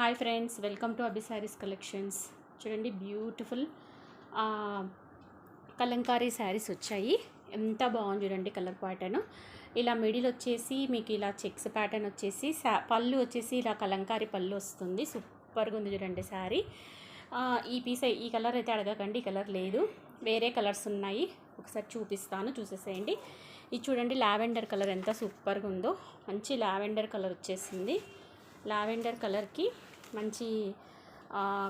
Hi friends, welcome to Abhi saris collections. చూడండి, beautiful Kalamkari saris వచ్చాయి. ఎంత బాగుంది చూడండి కలర్ ప్యాటర్న్. ఇలా మిడిల్ వచ్చేసి మీకు ఇలా చెక్స్ ప్యాటర్న్ వచ్చేసి పళ్ళు వచ్చేసి ఇలా కలంకారీ పళ్ళు వస్తుంది. సూపర్గా ఉంది చూడండి శారీ. ఈ కలర్ అయితే అడగకండి, ఈ కలర్ లేదు, వేరే కలర్స్ ఉన్నాయి. ఒకసారి చూపిస్తాను, చూసేసేయండి. ఇది చూడండి, లావెండర్ కలర్ ఎంత సూపర్గా ఉందో. మంచి లావెండర్ కలర్ వచ్చేసింది. లావెండర్ కలర్కి మంచి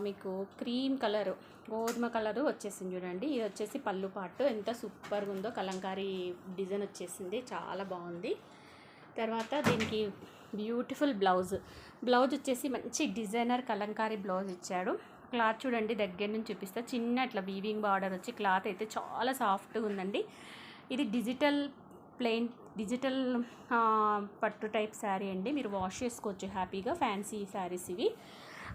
మీకు క్రీమ్ కలరు, గోధుమ కలరు వచ్చేసింది చూడండి. ఇది వచ్చేసి పళ్ళు పాటు ఎంత సూపర్గా ఉందో. కలంకారీ డిజైన్ వచ్చేసింది, చాలా బాగుంది. తర్వాత దీనికి బ్యూటిఫుల్ బ్లౌజ్ వచ్చేసి మంచి డిజైనర్ కలంకారీ బ్లౌజ్ ఇచ్చాడు. క్లాత్ చూడండి, దగ్గర నుంచి చూపిస్తా. చిన్న ఇట్లా వీవింగ్ బార్డర్ వచ్చి క్లాత్ అయితే చాలా సాఫ్ట్గా ఉందండి. ఇది డిజిటల్ పట్టు టైప్ శారీ అండి. మీరు వాష్ చేసుకోవచ్చు హ్యాపీగా. ఫ్యాన్సీ శారీస్ ఇవి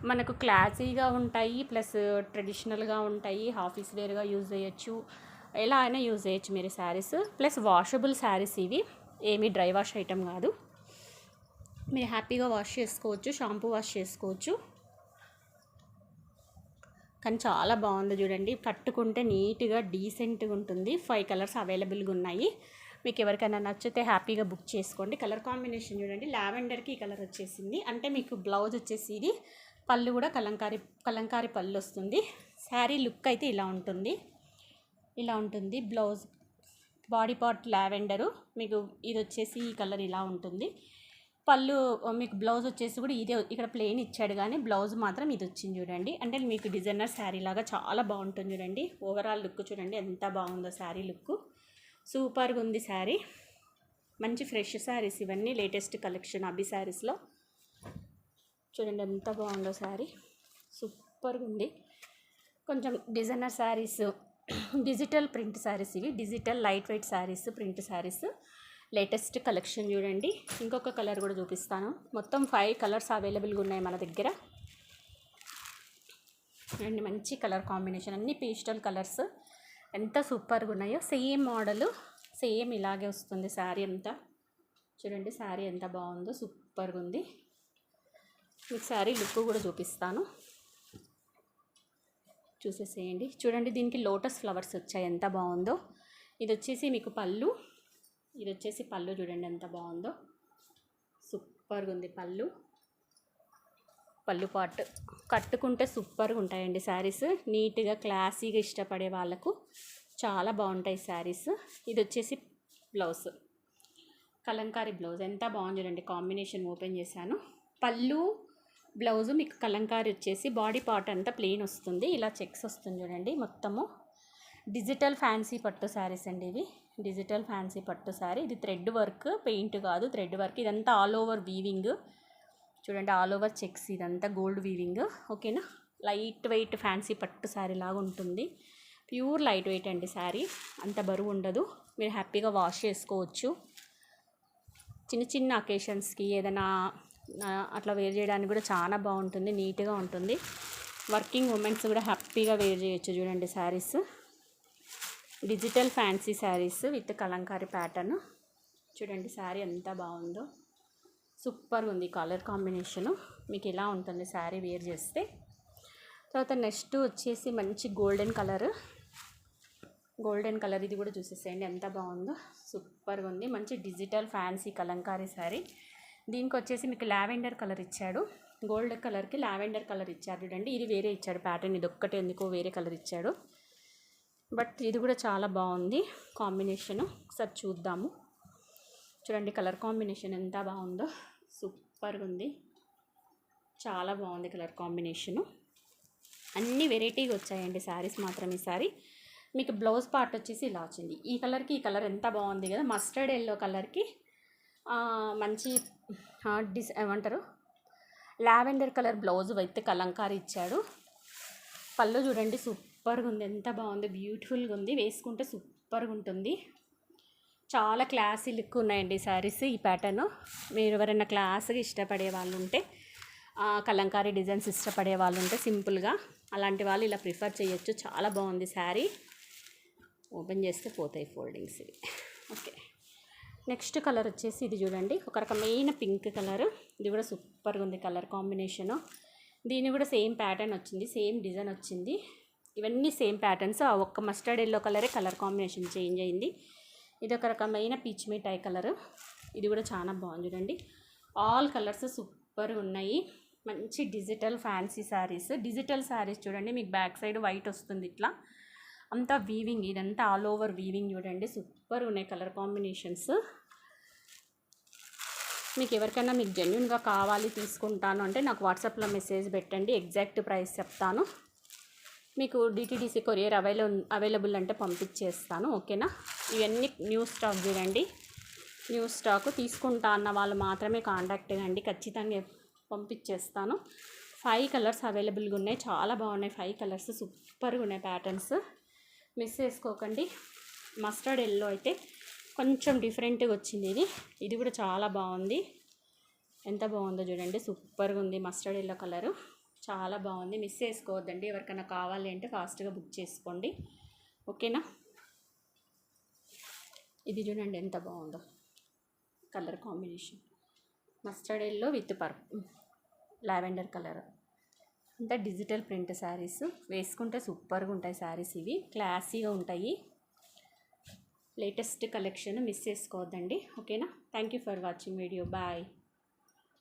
మనకు క్లాసీగా ఉంటాయి, ప్లస్ ట్రెడిషనల్గా ఉంటాయి. ఆఫీస్ వేర్గా యూజ్ చేయొచ్చు, ఎలా అయినా యూజ్ చేయొచ్చు మీరు శారీస్. ప్లస్ వాషబుల్ శారీస్ ఇవి, ఏమీ డ్రై వాష్ ఐటమ్ కాదు. మీరు హ్యాపీగా వాష్ చేసుకోవచ్చు, షాంపూ వాష్ చేసుకోవచ్చు. కానీ చాలా బాగుంది చూడండి, కట్టుకుంటే నీట్గా డీసెంట్గా ఉంటుంది. 5 కలర్స్ అవైలబుల్గా ఉన్నాయి. మీకు ఎవరికైనా నచ్చితే హ్యాపీగా బుక్ చేసుకోండి. కలర్ కాంబినేషన్ చూడండి, లావెండర్కి ఈ కలర్ వచ్చేసింది. అంటే మీకు బ్లౌజ్ వచ్చేసి ఇది, పళ్ళు కూడా కలంకారీ పళ్ళు వస్తుంది. శారీ లుక్ అయితే ఇలా ఉంటుంది. బ్లౌజ్ బాడీ పార్ట్ లావెండరు, మీకు ఇది వచ్చేసి ఈ కలర్ ఇలా ఉంటుంది. పళ్ళు మీకు బ్లౌజ్ వచ్చేసి కూడా ఇదే, ఇక్కడ ప్లెయిన్ ఇచ్చాడు కానీ బ్లౌజ్ మాత్రం ఇది వచ్చింది చూడండి. అంటే మీకు డిజైనర్ శారీ లాగా చాలా బాగుంటుంది చూడండి. ఓవరాల్ లుక్ చూడండి ఎంత బాగుందో. శారీ లుక్ సూపర్గా ఉంది. శారీ మంచి ఫ్రెష్ శారీస్ ఇవన్నీ, లేటెస్ట్ కలెక్షన్ అభి శారీస్లో. చూడండి ఎంత బాగుందో శారీ, సూపర్గా ఉంది. కొంచెం designer saris, digital print saris ఇవి. Digital light weight saris, print saris, latest collection చూడండి. ఇంకొక కలర్ కూడా చూపిస్తాను. మొత్తం 5 కలర్స్ అవైలబుల్గా ఉన్నాయి మన దగ్గర. అండ్ మంచి కలర్ కాంబినేషన్, అన్ని పేస్టల్ కలర్స్ ఎంత సూపర్గా ఉన్నాయో. సేమ్ మోడలు, సేమ్ ఇలాగే వస్తుంది శారీ అంతా. చూడండి శారీ ఎంత బాగుందో, సూపర్గా ఉంది. మీకు శారీ లుక్ కూడా చూపిస్తాను, చూసేసేయండి. చూడండి, దీనికి లోటస్ ఫ్లవర్స్ వచ్చాయి, ఎంత బాగుందో. ఇది వచ్చేసి మీకు పళ్ళు, ఇది వచ్చేసి పళ్ళు చూడండి ఎంత బాగుందో. సూపర్గా ఉంది పళ్ళు పార్ట్. కట్టుకుంటే సూపర్గా ఉంటాయండి శారీస్. నీట్గా క్లాసీగా ఇష్టపడే వాళ్ళకు చాలా బాగుంటాయి శారీస్. ఇది వచ్చేసి బ్లౌజ్, కలంకారీ బ్లౌజ్ ఎంత బాగుంది చూడండి. కాంబినేషన్ ఓపెన్ చేశాను. పళ్ళు బ్లౌజు మీకు కలంకారీ వచ్చేసి బాడీ పార్ట్ అంతా ప్లెయిన్ వస్తుంది. ఇలా చెక్స్ వస్తుంది చూడండి. మొత్తము డిజిటల్ ఫ్యాన్సీ పట్టు శారీస్ అండి ఇవి. డిజిటల్ ఫ్యాన్సీ పట్టు శారీ. ఇది థ్రెడ్ వర్క్, పెయింట్ కాదు, థ్రెడ్ వర్క్. ఇదంతా ఆల్ ఓవర్ వీవింగ్ చూడండి, ఆల్ ఓవర్ చెక్స్, ఇదంతా గోల్డ్ వీవింగ్. ఓకేనా, లైట్ వెయిట్ ఫ్యాన్సీ పట్టు శారీ లాగా ఉంటుంది. ప్యూర్ లైట్ వెయిట్ అండి శారీ, అంత బరువు ఉండదు. మీరు హ్యాపీగా వాష్ చేసుకోవచ్చు. చిన్న అకేషన్స్కి ఏదైనా అట్లా వేర్ చేయడానికి కూడా చాలా బాగుంటుంది, నీట్గా ఉంటుంది. వర్కింగ్ ఉమెన్స్ కూడా హ్యాపీగా వేర్ చేయొచ్చు. చూడండి saris, digital fancy saris with Kalamkari pattern. చూడండి శారీ ఎంత బాగుందో, సూపర్గా ఉంది. కలర్ కాంబినేషను మీకు ఎలా ఉంటుంది శారీ వేర్ చేస్తే. తర్వాత నెక్స్ట్ వచ్చేసి మంచి గోల్డెన్ కలర్, ఇది కూడా చూసేసేయండి ఎంత బాగుందో, సూపర్గా ఉంది. మంచి డిజిటల్ ఫ్యాన్సీ కలంకారీ శారీ. దీనికి వచ్చేసి మీకు లావెండర్ కలర్ ఇచ్చాడు, గోల్డ్ కలర్కి లావెండర్ కలర్ ఇచ్చాడు చూడండి. ఇది వేరే ఇచ్చాడు ప్యాటర్న్, ఇది ఒక్కటే ఎందుకో వేరే కలర్ ఇచ్చాడు. బట్ ఇది కూడా చాలా బాగుంది కాంబినేషను. ఒకసారి చూద్దాము. చూడండి కలర్ కాంబినేషన్ ఎంత బాగుందో, సూపర్గా ఉంది, చాలా బాగుంది కలర్ కాంబినేషను. అన్ని వెరైటీగా వచ్చాయండి శారీస్ మాత్రం. ఈసారి మీకు బ్లౌజ్ పార్ట్ వచ్చేసి ఇలా వచ్చింది. ఈ కలర్కి ఈ కలర్ ఎంత బాగుంది కదా, మస్టర్డ్ ఎల్లో కలర్కి మంచి ఏమంటారు లావెండర్ కలర్ బ్లౌజ్ అయితే కలంకారీ ఇచ్చాడు. పళ్ళు చూడండి సూపర్గా ఉంది, ఎంత బాగుంది, బ్యూటిఫుల్గా ఉంది. వేసుకుంటే సూపర్గా ఉంటుంది. చాలా క్లాసీ లుక్ ఉన్నాయండి శారీస్. ఈ ప్యాటర్న్ మీరు ఎవరైనా క్లాస్గా ఇష్టపడే వాళ్ళు ఉంటే, కలంకారీ డిజైన్స్ ఇష్టపడే వాళ్ళు ఉంటే సింపుల్గా, అలాంటి వాళ్ళు ఇలా ప్రిఫర్ చేయొచ్చు. చాలా బాగుంది శారీ. ఓపెన్ చేస్తే పోతాయి ఫోల్డింగ్స్ ఇవి. ఓకే, నెక్స్ట్ కలర్ వచ్చేసి ఇది చూడండి, ఒక రకమైన పింక్ కలర్. ఇది కూడా సూపర్గా ఉంది కలర్ కాంబినేషను. దీని కూడా సేమ్ ప్యాటర్న్ వచ్చింది, సేమ్ డిజైన్ వచ్చింది. ఇవన్నీ సేమ్ ప్యాటర్న్స్. ఆ ఒక్క మస్టర్డ్ ఎల్లో కలరే కలర్ కాంబినేషన్ చేంజ్ అయింది. ఇది ఒక రకమైన పీచ్ మిఠాయి కలరు. ఇది కూడా చాలా బాగుంది చూడండి. ఆల్ కలర్స్ సూపర్ ఉన్నాయి. మంచి digital fancy saris. Digital saris చూడండి, మీకు బ్యాక్ సైడ్ వైట్ వస్తుంది ఇట్లా. అంతా వీవింగ్, ఇదంతా ఆల్ ఓవర్ వీవింగ్ చూడండి. సూపర్ ఉన్నాయి కలర్ కాంబినేషన్స్. మీకు ఎవరికైనా మీకు జెన్యున్గా కావాలి తీసుకుంటాను అంటే నాకు వాట్సాప్లో మెసేజ్ పెట్టండి, ఎగ్జాక్ట్ ప్రైస్ చెప్తాను. మీకు డిటీడీసీ కొరియర్ అవైలబుల్ అంటే పంపించేస్తాను. ఓకేనా. ఇవన్నీ న్యూ స్టాక్ చూడండి. న్యూ స్టాక్ తీసుకుంటా అన్న వాళ్ళు మాత్రమే కాంటాక్ట్ అవ్వండి, ఖచ్చితంగా పంపించేస్తాను. 5 కలర్స్ అవైలబుల్గా ఉన్నాయి. చాలా బాగున్నాయి 5 కలర్స్. సూపర్గా ఉన్నాయి ప్యాటర్న్స్. మిస్ చేసుకోకండి. మస్టర్డ్ ఎల్లో అయితే కొంచెం డిఫరెంట్గా వచ్చింది. ఇది కూడా చాలా బాగుంది. ఎంత బాగుందో చూడండి. సూపర్గా ఉంది మస్టర్డ్ ఎల్లో కలరు. చాలా బాగుంది. మిస్ చేసుకోవద్దండి. ఎవరికైనా కావాలి అంటే ఫాస్ట్గా బుక్ చేసుకోండి. ఓకేనా. ఇది చూడండి ఎంత బాగుందో colour combination. Mustard yellow with lavender colour. అంతా డిజిటల్ ప్రింట్ శారీస్. వేసుకుంటే సూపర్గా ఉంటాయి శారీస్. ఇవి క్లాసీగా ఉంటాయి. Latest collection. మిస్ చేసుకోవద్దండి. ఓకేనా. Thank you for watching video. Bye.